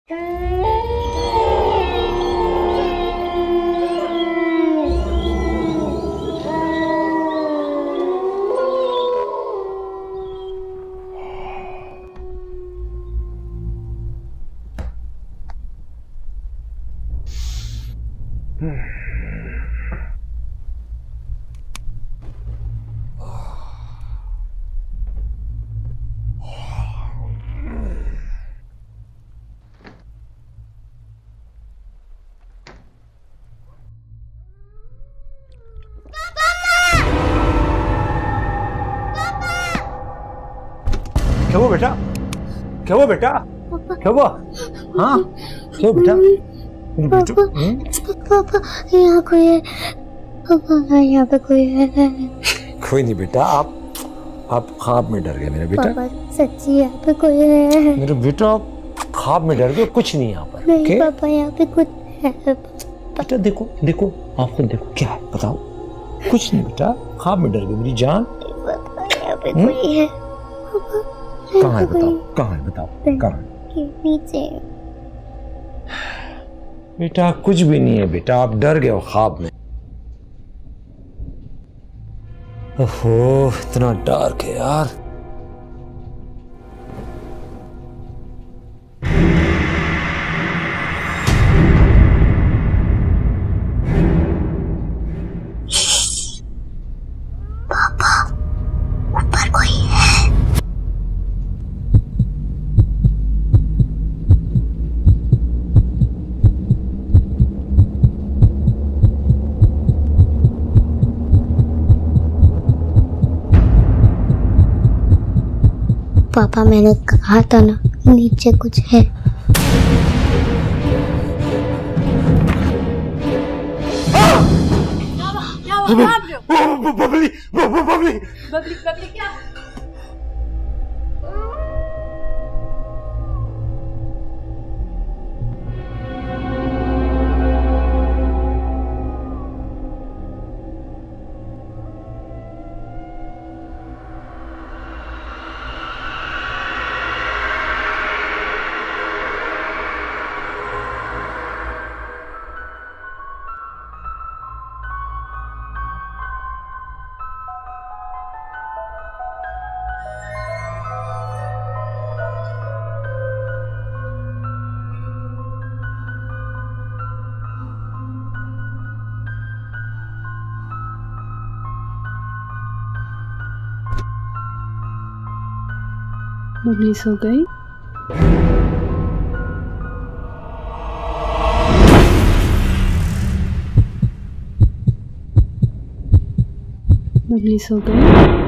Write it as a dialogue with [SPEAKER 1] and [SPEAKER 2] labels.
[SPEAKER 1] क्या हुआ बेटा? क्या हुआ बेटा? क्या हुआ? हाँ क्या बेटा?
[SPEAKER 2] पापा यहाँ कोई है। पापा यहाँ पे कोई है।
[SPEAKER 1] कोई नहीं बेटा, आप ख्वाब में डर गए मेरे बेटा।
[SPEAKER 2] पापा सच्ची यहाँ पे कोई है।
[SPEAKER 1] मेरे बेटा ख्वाब में डर गए, कुछ नहीं यहाँ पर।
[SPEAKER 2] नहीं पापा यहाँ पे कुछ है।
[SPEAKER 1] बेटा देखो देखो, आप खुद देखो क्या है बताओ। कुछ नहीं बेटा, ख्वाब में डर गए मेरी जान।
[SPEAKER 2] पापा यहाँ पे कोई है।
[SPEAKER 1] कहाँ है बताओ, कहाँ है बताओ, कहाँ है?
[SPEAKER 2] नीचे।
[SPEAKER 1] बेटा कुछ भी नहीं है बेटा, आप डर गए हो ख्वाब में। ओहो इतना डार्क है यार।
[SPEAKER 2] पापा ऊपर कोई है। पापा मैंने कहा था ना नीचे कुछ है।
[SPEAKER 1] बबली बबली
[SPEAKER 3] बबली बबली क्या?
[SPEAKER 4] बबली सो गई। बबली सो गई।